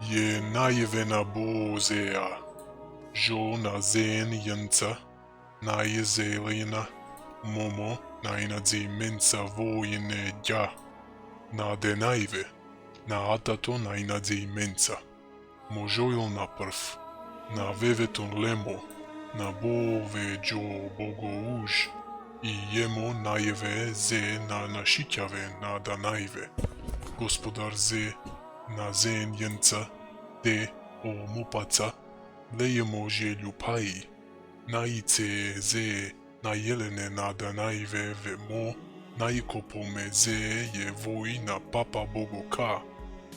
Je najvena bozea, jo na zen jenca, najzelina, momo najnadzi mensa vojine dja, na denajve, na atato najnadzi mensa, možojl naprv, na veveton lemo, na bove jo bogouž, i jemo najve ze na našitjave na danajve, gospodar ze, na zen jenca, de o mupaca, lejemo želju paji, najice ze, na jelene na danajve vemo, najkopome ze je voj na papa bogoka,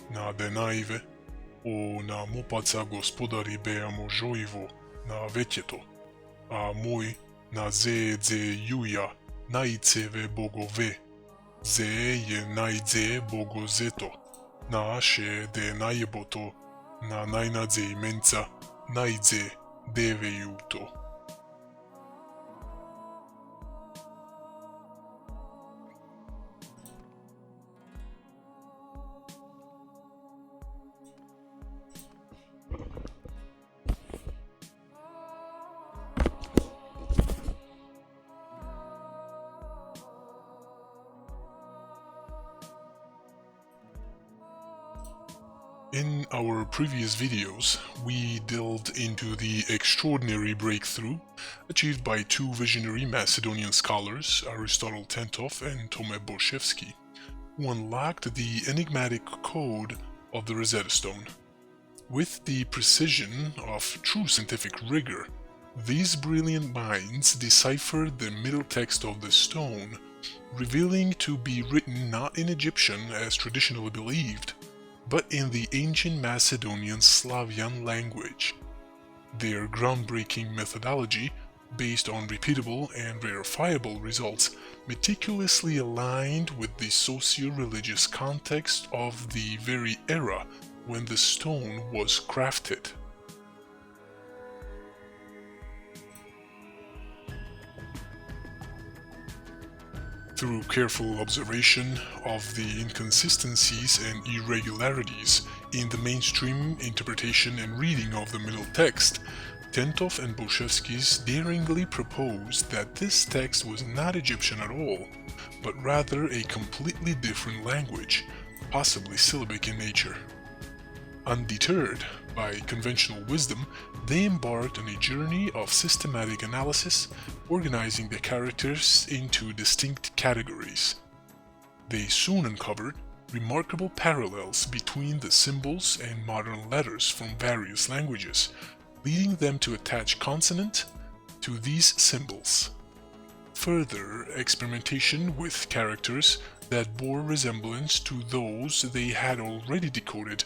na danajve, o na mupaca gospodari beamo žojvo, na većeto, a moj na ze juja, najceve bogove, ze je najdze bogozeto, naše de najeboto, na najnadze imenca, najdze devejuto. In our previous videos, we delved into the extraordinary breakthrough achieved by two visionary Macedonian scholars, Aristotle Tentov and Tome Borshevsky, who unlocked the enigmatic code of the Rosetta Stone. With the precision of true scientific rigor, these brilliant minds deciphered the middle text of the stone, revealing to be written not in Egyptian as traditionally believed, but in the Ancient Macedonian Slavyan language. Their groundbreaking methodology, based on repeatable and verifiable results, meticulously aligned with the socio-religious context of the very era when the stone was crafted. Through careful observation of the inconsistencies and irregularities in the mainstream interpretation and reading of the middle text, Tentov and Borshevsky daringly proposed that this text was not Egyptian at all, but rather a completely different language, possibly syllabic in nature. Undeterred by conventional wisdom, they embarked on a journey of systematic analysis, organizing the characters into distinct categories. They soon uncovered remarkable parallels between the symbols and modern letters from various languages, leading them to attach consonant to these symbols. Further experimentation with characters that bore resemblance to those they had already decoded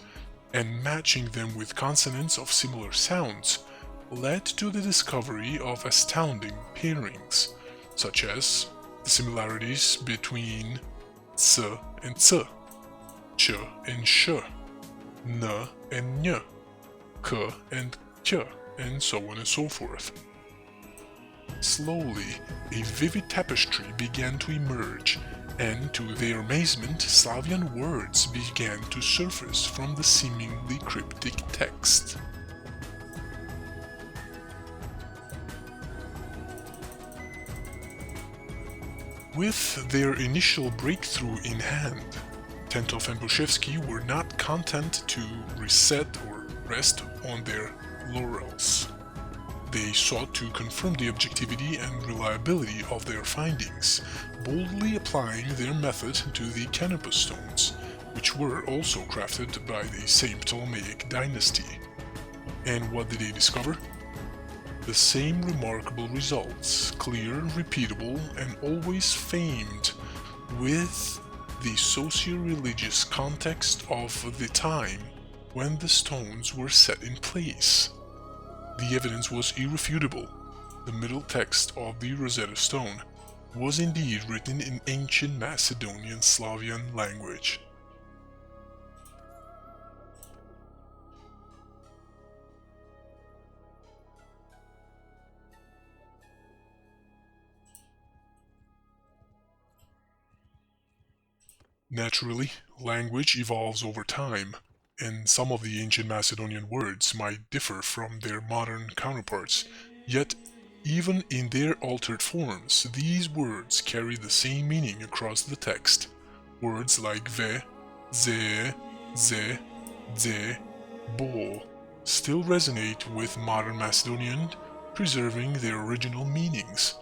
and matching them with consonants of similar sounds led to the discovery of astounding pairings, such as the similarities between ts and ts, ch and sh, n and ny, k and k, and so on and so forth. Slowly, a vivid tapestry began to emerge, and to their amazement, Slavyan words began to surface from the seemingly cryptic text. With their initial breakthrough in hand, Tentov and Borshevsky were not content to reset or rest on their laurels. They sought to confirm the objectivity and reliability of their findings, boldly applying their method to the Canopus stones, which were also crafted by the same Ptolemaic dynasty. And what did they discover? The same remarkable results, clear, repeatable, and always famed, with the socio-religious context of the time when the stones were set in place. The evidence was irrefutable. The middle text of the Rosetta Stone was indeed written in Ancient Macedonian Slavyan language. Naturally, language evolves over time, and some of the ancient Macedonian words might differ from their modern counterparts, yet even in their altered forms, these words carry the same meaning across the text. Words like ve, ze, ze, ze, bo still resonate with modern Macedonian, preserving their original meanings.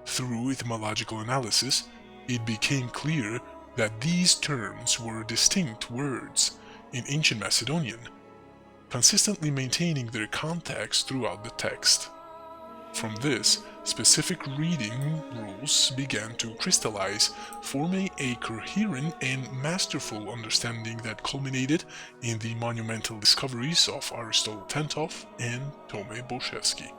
Through etymological analysis, it became clear that these terms were distinct words in Ancient Macedonian, consistently maintaining their context throughout the text. From this, specific reading rules began to crystallize, forming a coherent and masterful understanding that culminated in the monumental discoveries of Aristotle Tentov and Tome Bolshevsky.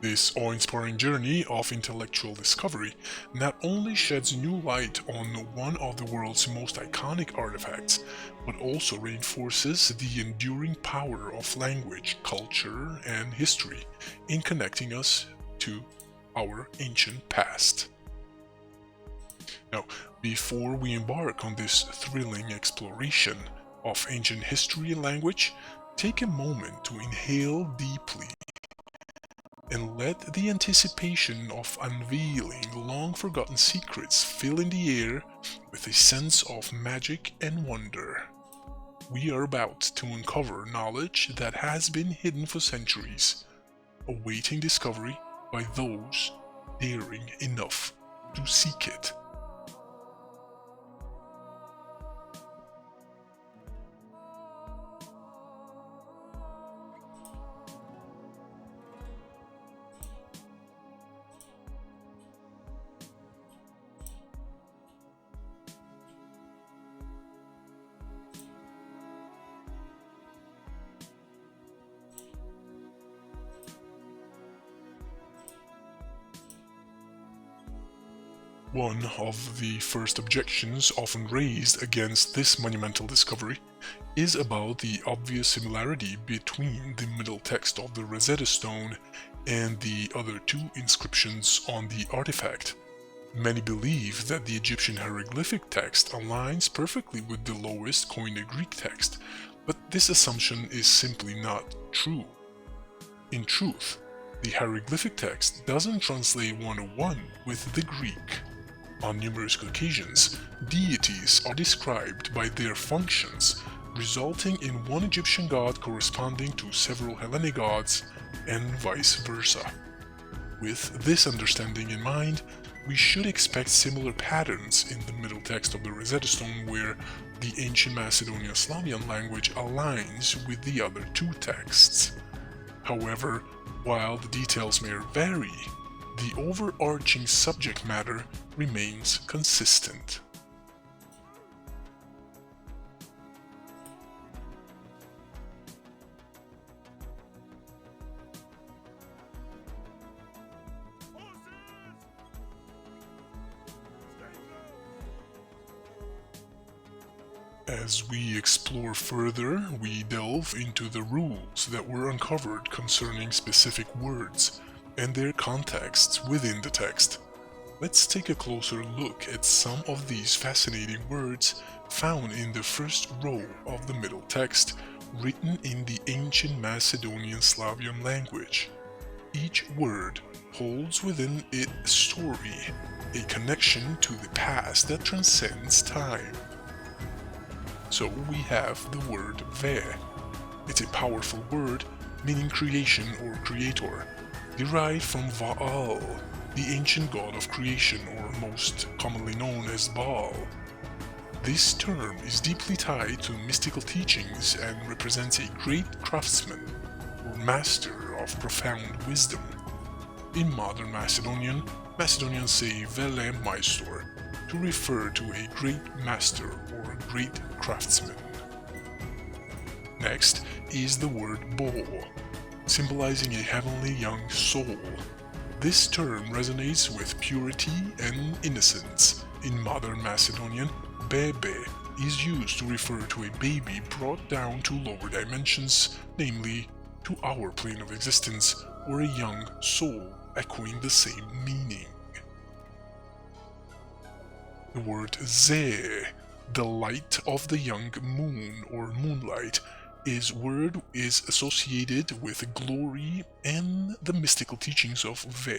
This awe-inspiring journey of intellectual discovery not only sheds new light on one of the world's most iconic artifacts, but also reinforces the enduring power of language, culture, and history in connecting us to our ancient past. Now, before we embark on this thrilling exploration of ancient history and language, take a moment to inhale deeply and let the anticipation of unveiling long-forgotten secrets fill in the air with a sense of magic and wonder. We are about to uncover knowledge that has been hidden for centuries, awaiting discovery by those daring enough to seek it. One of the first objections often raised against this monumental discovery is about the obvious similarity between the middle text of the Rosetta Stone and the other two inscriptions on the artifact. Many believe that the Egyptian hieroglyphic text aligns perfectly with the lowest Koyne Greek text, but this assumption is simply not true. In truth, the hieroglyphic text doesn't translate one-to-one with the Greek. On numerous occasions, deities are described by their functions, resulting in one Egyptian god corresponding to several Hellenic gods, and vice versa. With this understanding in mind, we should expect similar patterns in the middle text of the Rosetta Stone where the Ancient Macedonian Slavyan language aligns with the other two texts. However, while the details may vary, the overarching subject matter remains consistent. As we explore further, we delve into the rules that were uncovered concerning specific words and their contexts within the text. Let's take a closer look at some of these fascinating words found in the first row of the middle text, written in the Ancient Macedonian Slavyan language. Each word holds within it a story, a connection to the past that transcends time. So we have the word ve. It's a powerful word meaning creation or creator, derived from Vaal, the ancient god of creation, or most commonly known as Baal. This term is deeply tied to mystical teachings and represents a great craftsman or master of profound wisdom. In modern Macedonian, Macedonians say vele maistor to refer to a great master or a great craftsman. Next is the word bo, symbolizing a heavenly young soul. This term resonates with purity and innocence. In modern Macedonian, bebe is used to refer to a baby brought down to lower dimensions, namely to our plane of existence, or a young soul, echoing the same meaning. The word ze the light of the young moon or moonlight, is word is associated with glory and the mystical teachings of Ve.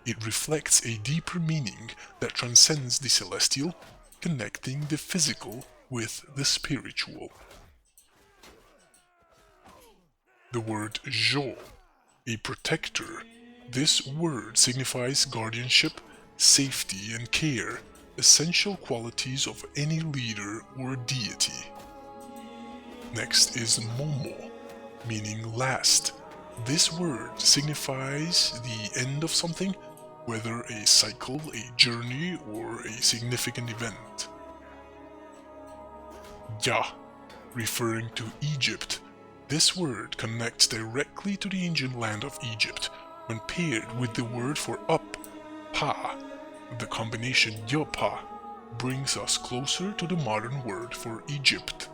It reflects a deeper meaning that transcends the celestial, connecting the physical with the spiritual. The word Jo, a protector. This word signifies guardianship, safety, and care, essential qualities of any leader or deity. Next is Momo, meaning last. This word signifies the end of something, whether a cycle, a journey, or a significant event. Ya, referring to Egypt. This word connects directly to the ancient land of Egypt when paired with the word for up, pa. The combination Yopa brings us closer to the modern word for Egypt.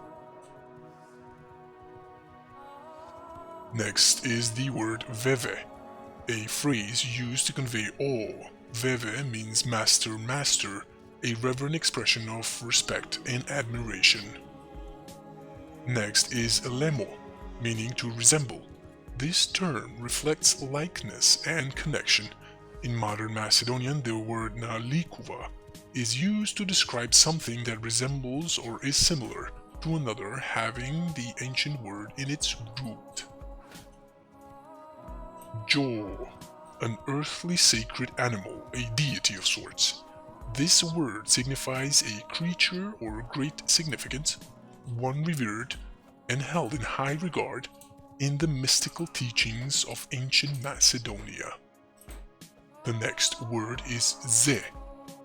Next is the word Veve, a phrase used to convey awe. Veve means master, master, a reverent expression of respect and admiration. Next is Lemo, meaning to resemble. This term reflects likeness and connection. In modern Macedonian, the word na likuva is used to describe something that resembles or is similar to another, having the ancient word in its root. Jo, an earthly sacred animal, a deity of sorts. This word signifies a creature or great significance, one revered and held in high regard in the mystical teachings of ancient Macedonia. The next word is Ze,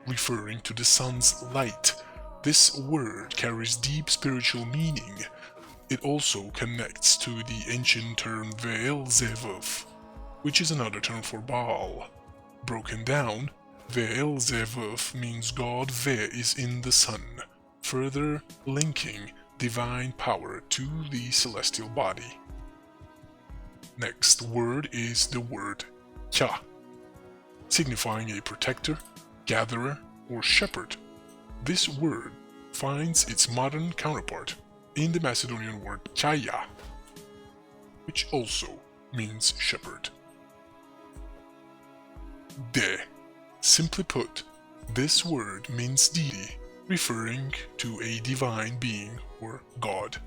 referring to the sun's light. This word carries deep spiritual meaning. It also connects to the ancient term Ve'el Zevov, which is another term for Baal. Broken down, Ve'el Zevov means God Ve is in the sun, further linking divine power to the celestial body. Next word is the word Kya, signifying a protector, gatherer, or shepherd. This word finds its modern counterpart in the Macedonian word Kaya, which also means shepherd. De, simply put, this word means deity, referring to a divine being or God.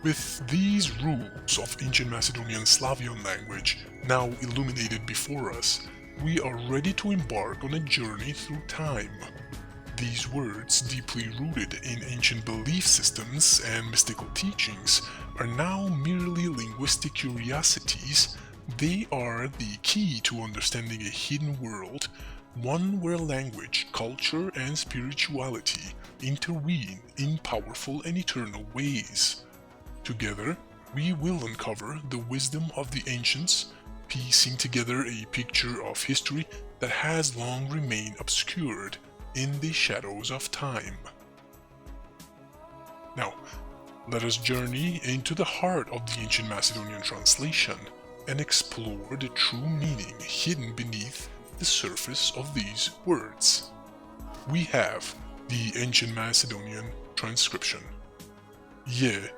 With these rules of ancient Macedonian Slavyan language now illuminated before us, we are ready to embark on a journey through time. These words, deeply rooted in ancient belief systems and mystical teachings, are now merely linguistic curiosities. They are the key to understanding a hidden world, one where language, culture, and spirituality intervene in powerful and eternal ways. Together, we will uncover the wisdom of the ancients, piecing together a picture of history that has long remained obscured in the shadows of time. Now, let us journey into the heart of the ancient Macedonian translation and explore the true meaning hidden beneath the surface of these words. We have the ancient Macedonian transcription. Ye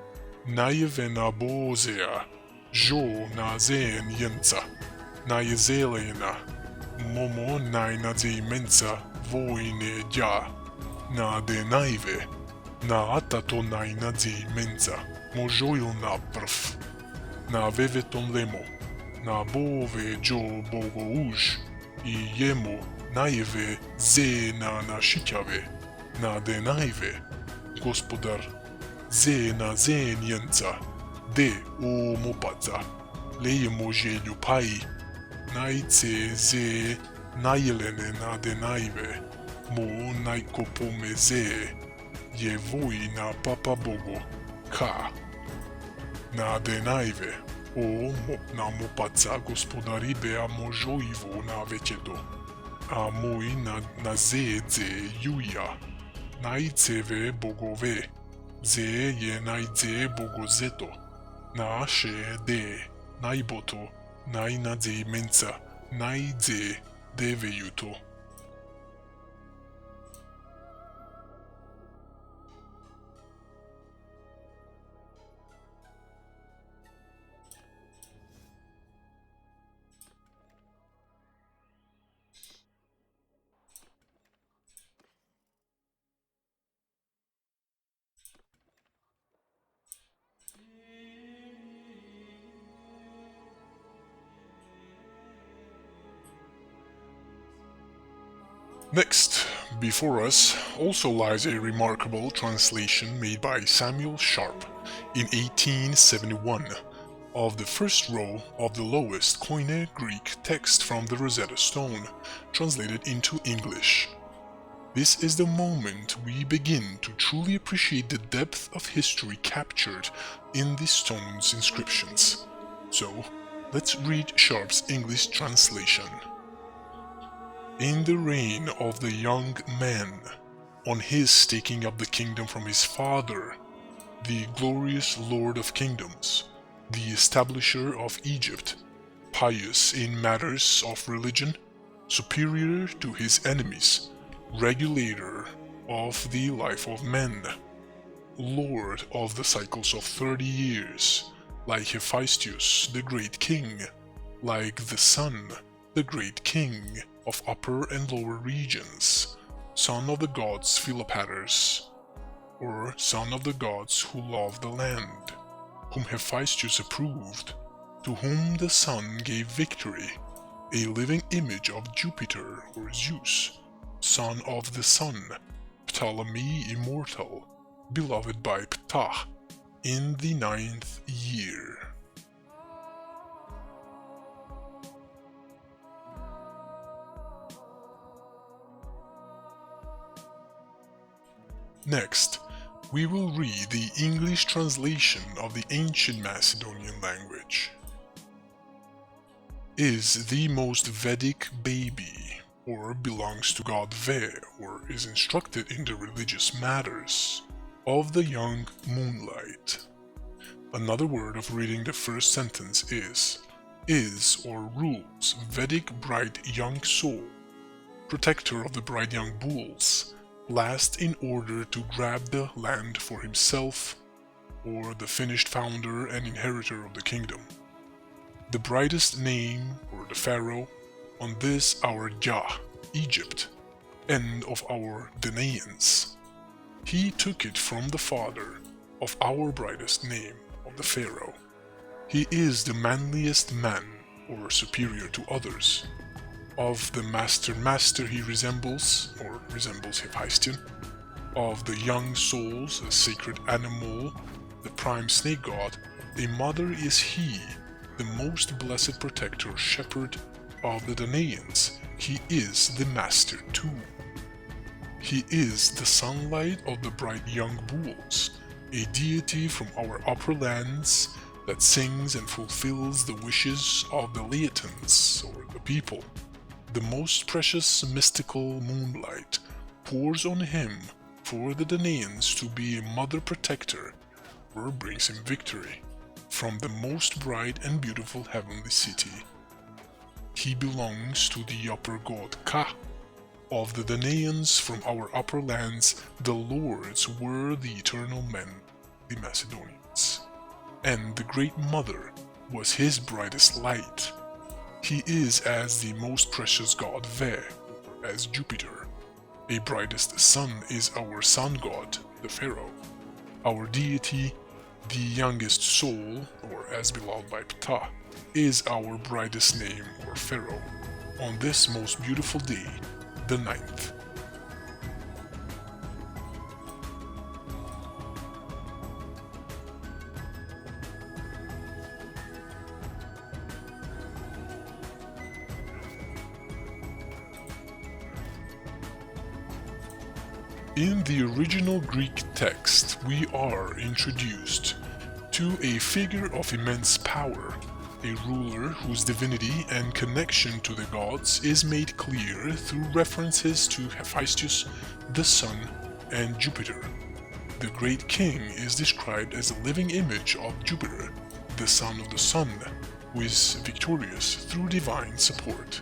Naivena bozea, jo na zen yenza, naizelena, momo naina ze mensa, voine ja, na de naive, na atato naina ze mensa, mojoil na prf, na veveton lemo, na bove jo bogo uj, I jemo naive ze na nashikave, na de naive, gospodar, ze na zenjenca, de o mopaca, lejemo želju pai, najce ze najlene na de najve, mo najkopome ze, je voj na papa bogo, ka, na de najve, na mopaca gospodari bea mojoivo na vechedo. A moi na ze juja. Najceve bogove. Ze je najce bogozeto. Na she de. Najboto. Najnadze mensa. Najce devejuto. Next, before us, also lies a remarkable translation made by Samuel Sharp in 1871 of the first row of the lowest Koyne Greek text from the Rosetta Stone, translated into English. This is the moment we begin to truly appreciate the depth of history captured in the stone's inscriptions. So, let's read Sharp's English translation. In the reign of the young man, on his taking up the kingdom from his father, the glorious Lord of kingdoms, the establisher of Egypt, pious in matters of religion, superior to his enemies, regulator of the life of men, lord of the cycles of 30 years, like Hephaestus the great king, like the sun, the great king of upper and lower regions, son of the gods Philopaters, or son of the gods who love the land, whom Hephaestus approved, to whom the sun gave victory, a living image of Jupiter or Zeus, son of the sun, Ptolemy immortal, beloved by Ptah, in the 9th year. Next, we will read the English translation of the Ancient Macedonian language. Is the most Vedic baby, or belongs to god Ve, or is instructed in the religious matters of the young moonlight. Another word of reading the first sentence is or rules Vedic bright young soul, protector of the bright young bulls, last in order to grab the land for himself, or the finished founder and inheritor of the kingdom. The brightest name, or the pharaoh, on this our Jah, Egypt, end of our Danaians. He took it from the father of our brightest name, of the pharaoh. He is the manliest man, or superior to others. Of the master he resembles, or resembles Hephaestion. Of the young souls, a sacred animal, the prime snake god, a mother is he, the most blessed protector, shepherd of the Danaians. He is the master too. He is the sunlight of the bright young bulls, a deity from our upper lands that sings and fulfills the wishes of the Laetans, or the people. The most precious mystical moonlight pours on him for the Danaians to be a mother protector, or brings him victory from the most bright and beautiful heavenly city. He belongs to the upper god Ka. Of the Danaians from our upper lands, the lords were the eternal men, the Macedonians, and the great mother was his brightest light. He is as the most precious god Ve, or as Jupiter. A brightest sun is our sun god, the pharaoh. Our deity, the youngest soul, or as beloved by Ptah, is our brightest name, or pharaoh, on this most beautiful day, the 9th. In the original Greek text, we are introduced to a figure of immense power, a ruler whose divinity and connection to the gods is made clear through references to Hephaestus, the sun, and Jupiter. The great king is described as a living image of Jupiter, the son of the sun, who is victorious through divine support.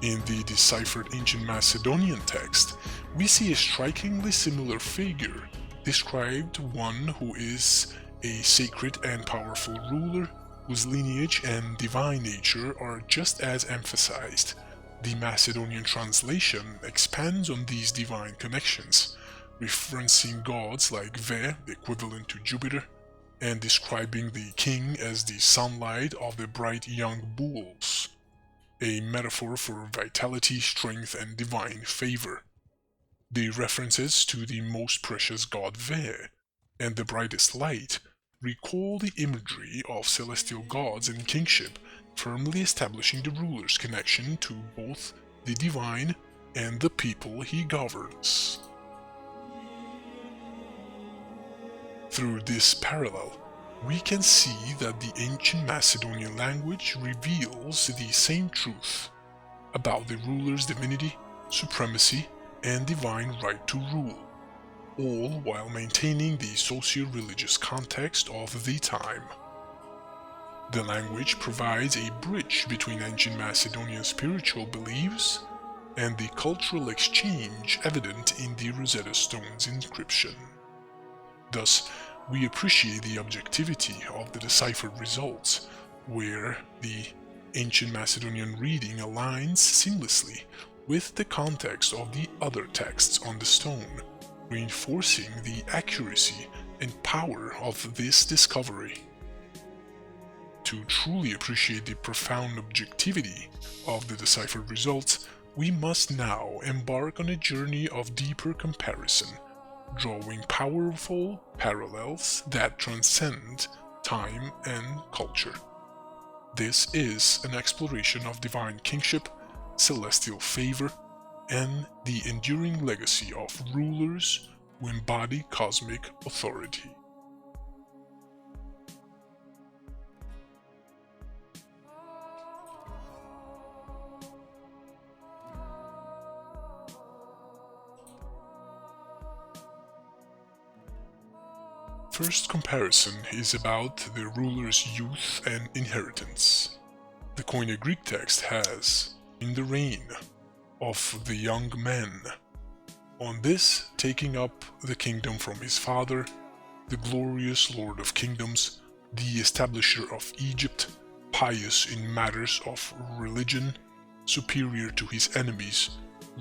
In the deciphered Ancient Macedonian text, we see a strikingly similar figure, described one who is a sacred and powerful ruler whose lineage and divine nature are just as emphasized. The Macedonian translation expands on these divine connections, referencing gods like Ve, the equivalent to Jupiter, and describing the king as the sunlight of the bright young bulls, a metaphor for vitality, strength, and divine favor. The references to the most precious god Ve and the brightest light recall the imagery of celestial gods and kingship, firmly establishing the ruler's connection to both the divine and the people he governs. Through this parallel, we can see that the ancient Macedonian language reveals the same truth about the ruler's divinity, supremacy, and divine right to rule, all while maintaining the socio-religious context of the time. The language provides a bridge between ancient Macedonian spiritual beliefs and the cultural exchange evident in the Rosetta Stone's inscription. Thus, we appreciate the objectivity of the deciphered results, where the ancient Macedonian reading aligns seamlessly with the context of the other texts on the stone, reinforcing the accuracy and power of this discovery. To truly appreciate the profound objectivity of the deciphered results, we must now embark on a journey of deeper comparison, drawing powerful parallels that transcend time and culture. This is an exploration of divine kingship, celestial favor, and the enduring legacy of rulers who embody cosmic authority. First comparison is about the ruler's youth and inheritance. The Koyne Greek text has, "in the reign of the young man, on this taking up the kingdom from his father, the glorious Lord of kingdoms, the establisher of Egypt, pious in matters of religion, superior to his enemies,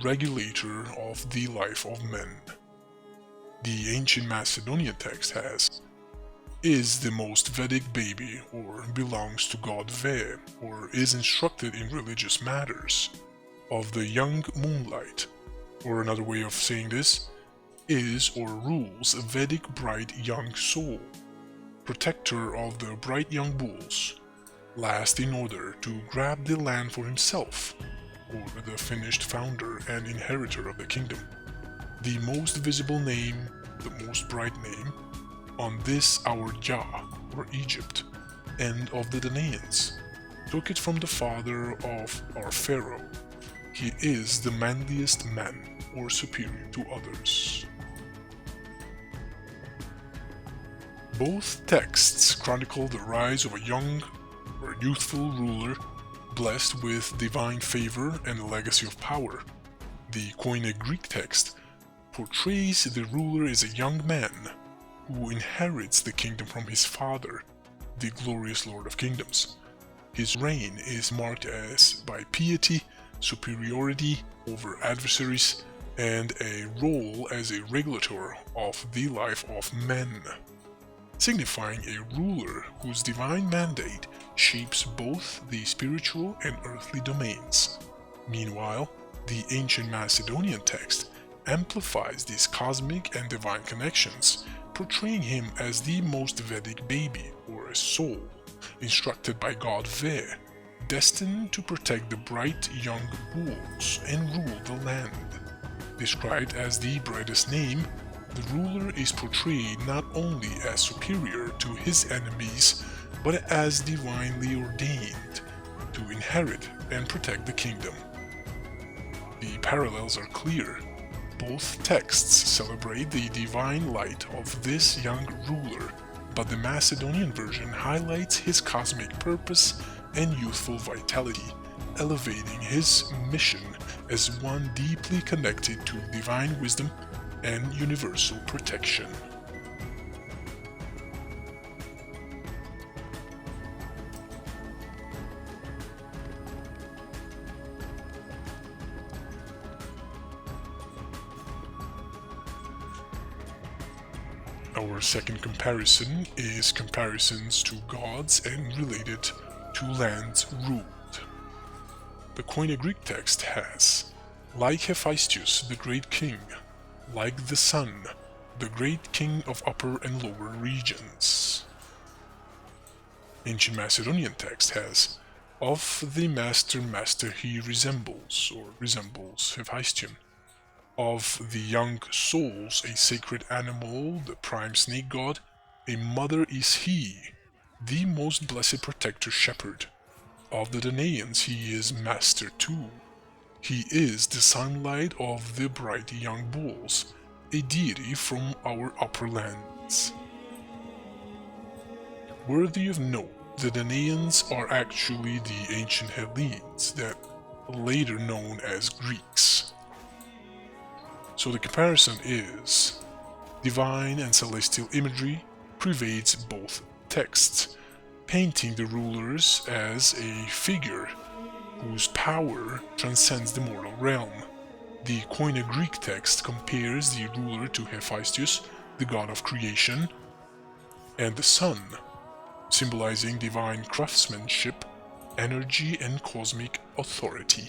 regulator of the life of men." The ancient Macedonian text has, "is the most Vedic baby, or belongs to god Ve, or is instructed in religious matters, of the young moonlight," or another way of saying this, "is or rules a Vedic bright young soul, protector of the bright young bulls, last in order to grab the land for himself, or the finished founder and inheritor of the kingdom. The most visible name, the most bright name, on this our Jah, or Egypt, and of the Danaans, took it from the father of our Pharaoh. He is the manliest man, or superior to others." Both texts chronicle the rise of a young or youthful ruler blessed with divine favor and a legacy of power. The Koyne Greek text portrays the ruler as a young man who inherits the kingdom from his father, the glorious Lord of Kingdoms. His reign is marked by piety, superiority over adversaries, and a role as a regulator of the life of men, signifying a ruler whose divine mandate shapes both the spiritual and earthly domains. Meanwhile, the ancient Macedonian text amplifies these cosmic and divine connections, portraying him as the most Vedic baby, or a soul, instructed by god Ve, destined to protect the bright young bulls and rule the land. Described as the brightest name, the ruler is portrayed not only as superior to his enemies, but as divinely ordained to inherit and protect the kingdom. The parallels are clear. Both texts celebrate the divine light of this young ruler, but the Macedonian version highlights his cosmic purpose and youthful vitality, elevating his mission as one deeply connected to divine wisdom and universal protection. Our second comparison is comparisons to gods and related to lands ruled. The Koyne Greek text has, like Hephaestus, the great king, like the sun, the great king of upper and lower regions. Ancient Macedonian text has, of the master he resembles, or resembles Hephaestion. Of the young souls, a sacred animal, the prime snake god, a mother is he, the most blessed protector shepherd. Of the Danaans he is master too. He is the sunlight of the bright young bulls, a deity from our upper lands. Worthy of note, the Danaans are actually the ancient Hellenes, that later known as Greeks. So the comparison is, divine and celestial imagery pervades both texts, painting the rulers as a figure whose power transcends the mortal realm. The Koyne Greek text compares the ruler to Hephaestus, the god of creation, and the sun, symbolizing divine craftsmanship, energy, and cosmic authority.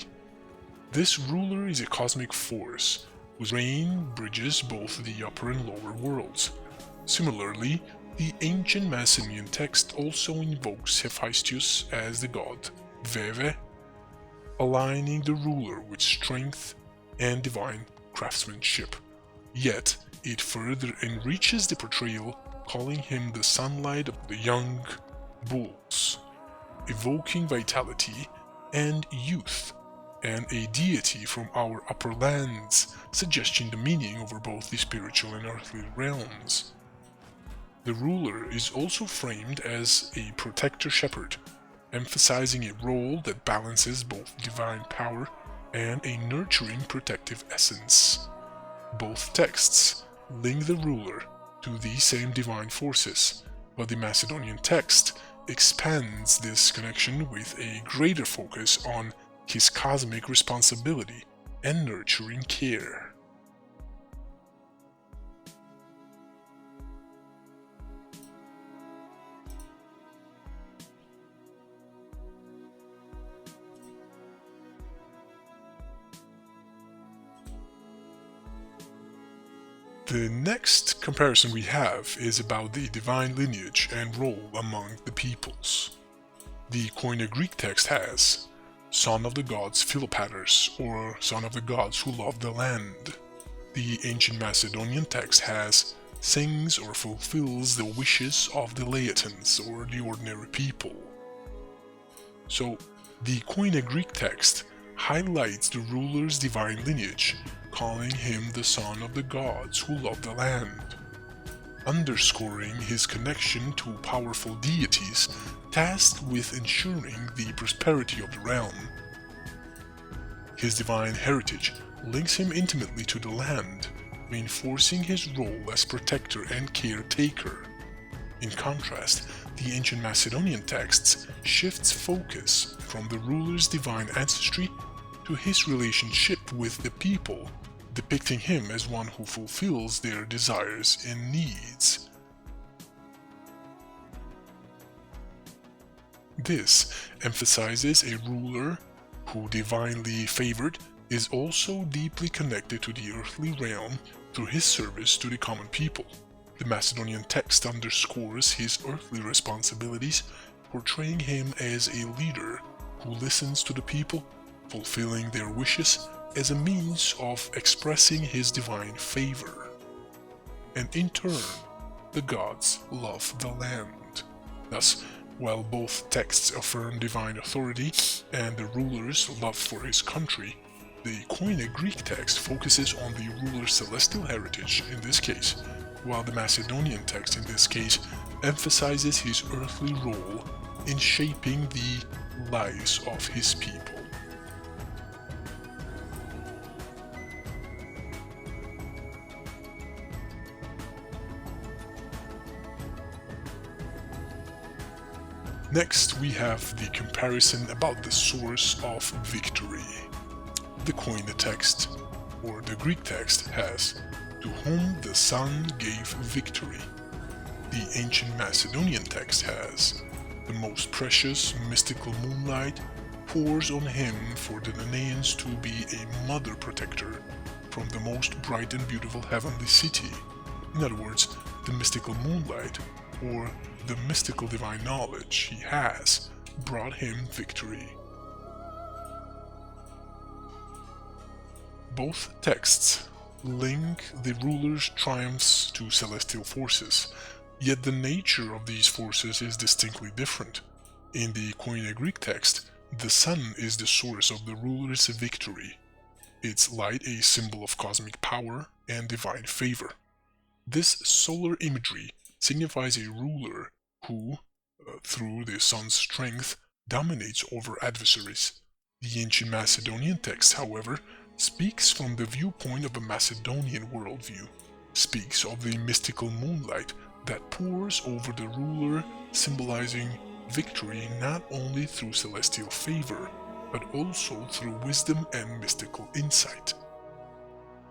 This ruler is a cosmic force whose reign bridges both the upper and lower worlds. Similarly, the ancient Macedonian text also invokes Hephaestus as the god Veve, aligning the ruler with strength and divine craftsmanship. Yet, it further enriches the portrayal, calling him the sunlight of the young bulls, evoking vitality and youth, and a deity from our upper lands, suggesting the meaning over both the spiritual and earthly realms. The ruler is also framed as a protector shepherd, emphasizing a role that balances both divine power and a nurturing protective essence. Both texts link the ruler to these same divine forces, but the Macedonian text expands this connection with a greater focus on his cosmic responsibility and nurturing care. The next comparison we have is about the divine lineage and role among the peoples. The Koyne Greek text has, son of the gods Philopatters, or son of the gods who love the land. The ancient Macedonian text has, sings or fulfills the wishes of the Laetans, or the ordinary people. So, the Koyne Greek text highlights the ruler's divine lineage, calling him the son of the gods who love the land, underscoring his connection to powerful deities tasked with ensuring the prosperity of the realm. His divine heritage links him intimately to the land, reinforcing his role as protector and caretaker. In contrast, the ancient Macedonian texts shifts focus from the ruler's divine ancestry to his relationship with the people, depicting him as one who fulfills their desires and needs. This emphasizes a ruler who, divinely favored, is also deeply connected to the earthly realm through his service to the common people. The Macedonian text underscores his earthly responsibilities, portraying him as a leader who listens to the people, fulfilling their wishes as a means of expressing his divine favor. and in turn, the gods love the land. Thus, while both texts affirm divine authority and the ruler's love for his country, the Koyne Greek text focuses on the ruler's celestial heritage in this case, while the Macedonian text in this case emphasizes his earthly role in shaping the lives of his people. Next, we have the comparison about the source of victory. The Koyne text, or the Greek text, has "to whom the sun gave victory." The Ancient Macedonian text has "the most precious mystical moonlight pours on him for the Danaians to be a mother protector from the most bright and beautiful heavenly city." In other words, the mystical moonlight, or the mystical divine knowledge he has, brought him victory. Both texts link the ruler's triumphs to celestial forces, yet the nature of these forces is distinctly different. In the Koyne Greek text, the sun is the source of the ruler's victory, its light a symbol of cosmic power and divine favor. This solar imagery signifies a ruler who, through the sun's strength, dominates over adversaries. The Ancient Macedonian text, however, speaks from the viewpoint of a Macedonian worldview, speaks of the mystical moonlight that pours over the ruler, symbolizing victory not only through celestial favor, but also through wisdom and mystical insight.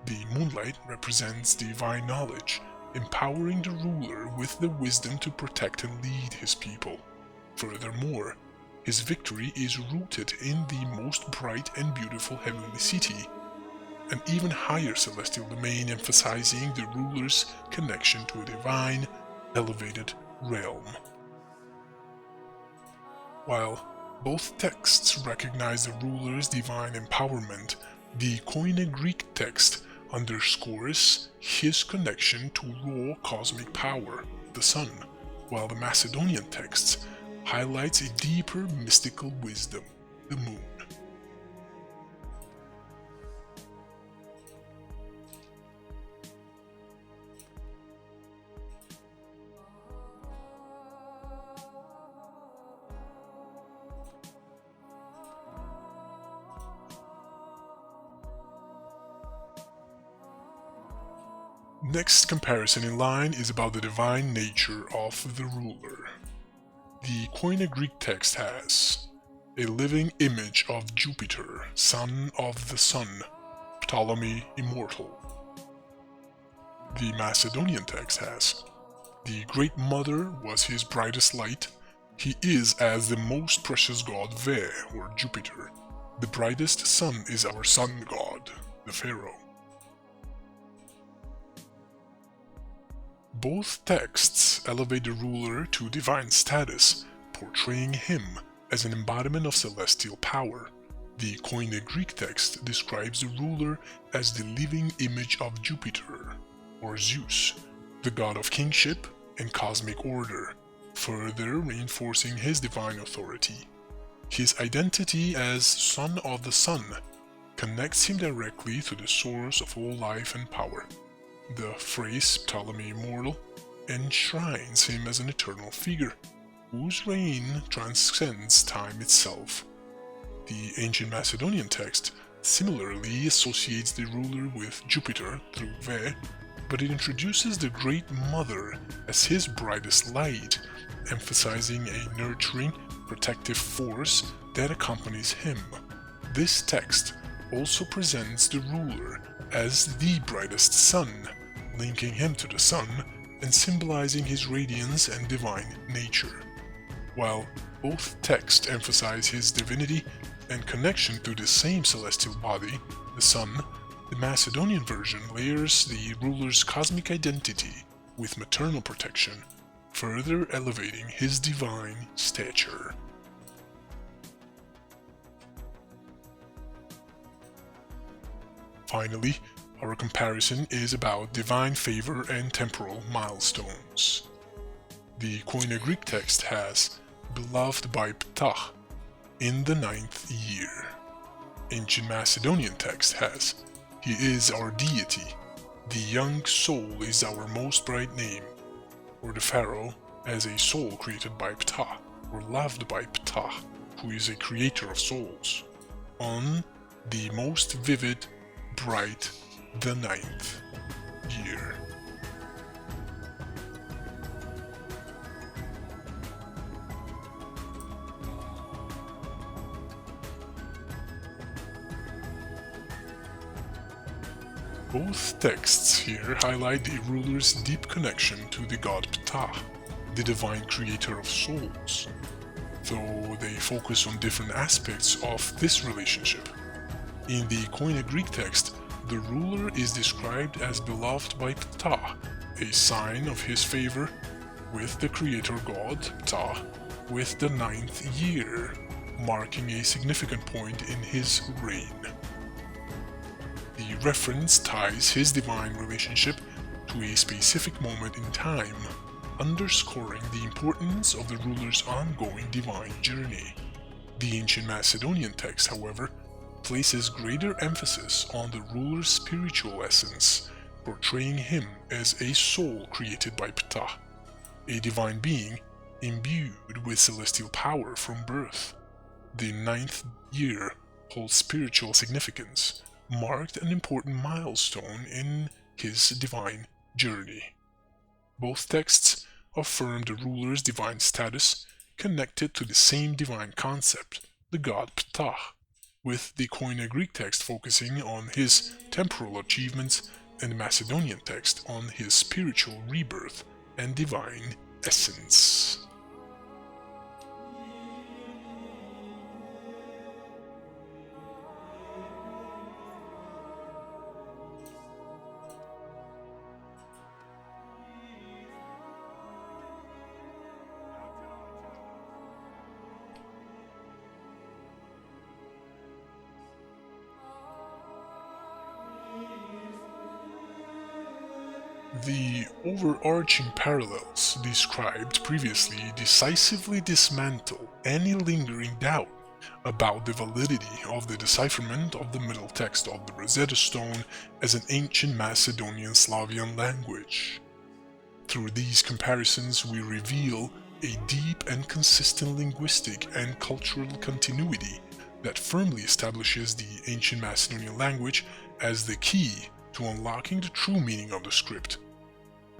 The moonlight represents divine knowledge, empowering the ruler with the wisdom to protect and lead his people. Furthermore, his victory is rooted in the most bright and beautiful heavenly city, an even higher celestial domain emphasizing the ruler's connection to a divine, elevated realm. While both texts recognize the ruler's divine empowerment, the Koyne Greek text underscores his connection to raw cosmic power, the sun, while the Macedonian text highlights a deeper mystical wisdom, the moon. Next comparison in line is about the divine nature of the ruler. The Koyne Greek text has a living image of Jupiter, son of the sun, Ptolemy immortal. The Macedonian text has the Great Mother was his brightest light. He is as the most precious god Ve, or Jupiter. The brightest sun is our sun god, the Pharaoh. Both texts elevate the ruler to divine status, portraying him as an embodiment of celestial power. The Koyne Greek text describes the ruler as the living image of Jupiter, or Zeus, the god of kingship and cosmic order, further reinforcing his divine authority. His identity as son of the sun connects him directly to the source of all life and power. The phrase Ptolemy immortal enshrines him as an eternal figure, whose reign transcends time itself. The Ancient Macedonian text similarly associates the ruler with Jupiter through Ve, but it introduces the Great Mother as his brightest light, emphasizing a nurturing, protective force that accompanies him. This text also presents the ruler as the brightest sun, linking him to the sun and symbolizing his radiance and divine nature. While both texts emphasize his divinity and connection to the same celestial body, the sun, the Macedonian version layers the ruler's cosmic identity with maternal protection, further elevating his divine stature. Finally, our comparison is about divine favor and temporal milestones. The Koyne Greek text has beloved by Ptah in the 9th year. Ancient Macedonian text has he is our deity, the young soul is our most bright name, or the pharaoh as a soul created by Ptah, or loved by Ptah, who is a creator of souls, on the most vivid, bright, the 9th year. Both texts here highlight the ruler's deep connection to the god Ptah, the divine creator of souls, though they focus on different aspects of this relationship. In the Koyne Greek text, the ruler is described as beloved by Ptah, a sign of his favor with the creator god Ptah, with the 9th year, marking a significant point in his reign. The reference ties his divine relationship to a specific moment in time, underscoring the importance of the ruler's ongoing divine journey. The Ancient Macedonian text, however, places greater emphasis on the ruler's spiritual essence, portraying him as a soul created by Ptah, a divine being imbued with celestial power from birth. The 9th year holds spiritual significance, marked an important milestone in his divine journey. Both texts affirm the ruler's divine status connected to the same divine concept, the god Ptah, with the Koyne Greek text focusing on his temporal achievements and the Macedonian text on his spiritual rebirth and divine essence. The overarching parallels described previously decisively dismantle any lingering doubt about the validity of the decipherment of the middle text of the Rosetta Stone as an ancient Macedonian Slavyan language. Through these comparisons, we reveal a deep and consistent linguistic and cultural continuity that firmly establishes the ancient Macedonian language as the key to unlocking the true meaning of the script.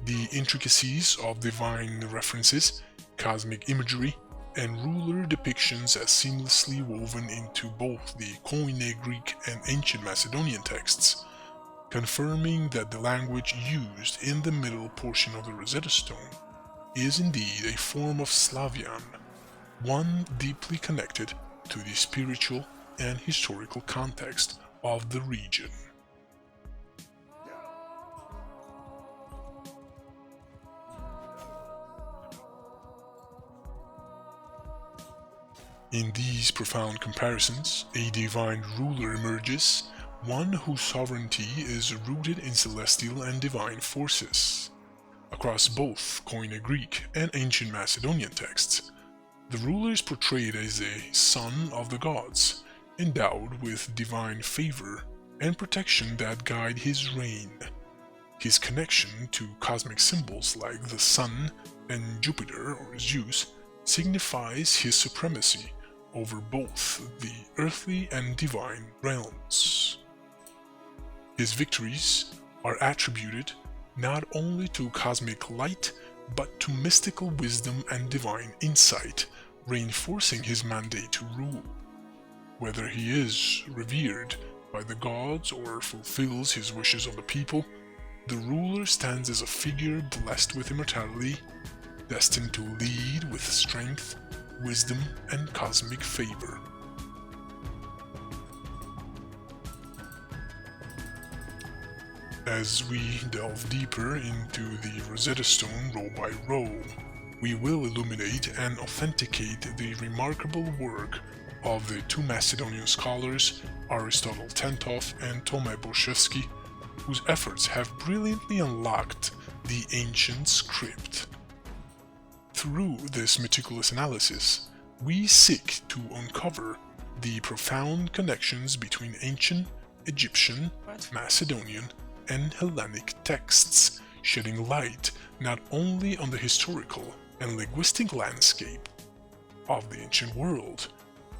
The intricacies of divine references, cosmic imagery, and ruler depictions are seamlessly woven into both the Koyne Greek and Ancient Macedonian texts, confirming that the language used in the middle portion of the Rosetta Stone is indeed a form of Slavyan, one deeply connected to the spiritual and historical context of the region. In these profound comparisons, a divine ruler emerges, one whose sovereignty is rooted in celestial and divine forces. Across both Koyne Greek and Ancient Macedonian texts, the ruler is portrayed as a son of the gods, endowed with divine favor and protection that guide his reign. His connection to cosmic symbols like the sun and Jupiter or Zeus signifies his supremacy over both the earthly and divine realms. His victories are attributed not only to cosmic light, but to mystical wisdom and divine insight, reinforcing his mandate to rule. Whether he is revered by the gods or fulfills his wishes of the people, the ruler stands as a figure blessed with immortality, destined to lead with strength, wisdom, and cosmic favor. As we delve deeper into the Rosetta Stone row by row, we will illuminate and authenticate the remarkable work of the two Macedonian scholars, Aristotle Tentov and Tome Borshevsky, whose efforts have brilliantly unlocked the ancient script. Through this meticulous analysis, we seek to uncover the profound connections between ancient Egyptian, Macedonian, and Hellenic texts, shedding light not only on the historical and linguistic landscape of the ancient world,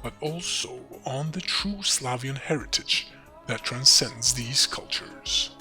but also on the true Slavian heritage that transcends these cultures.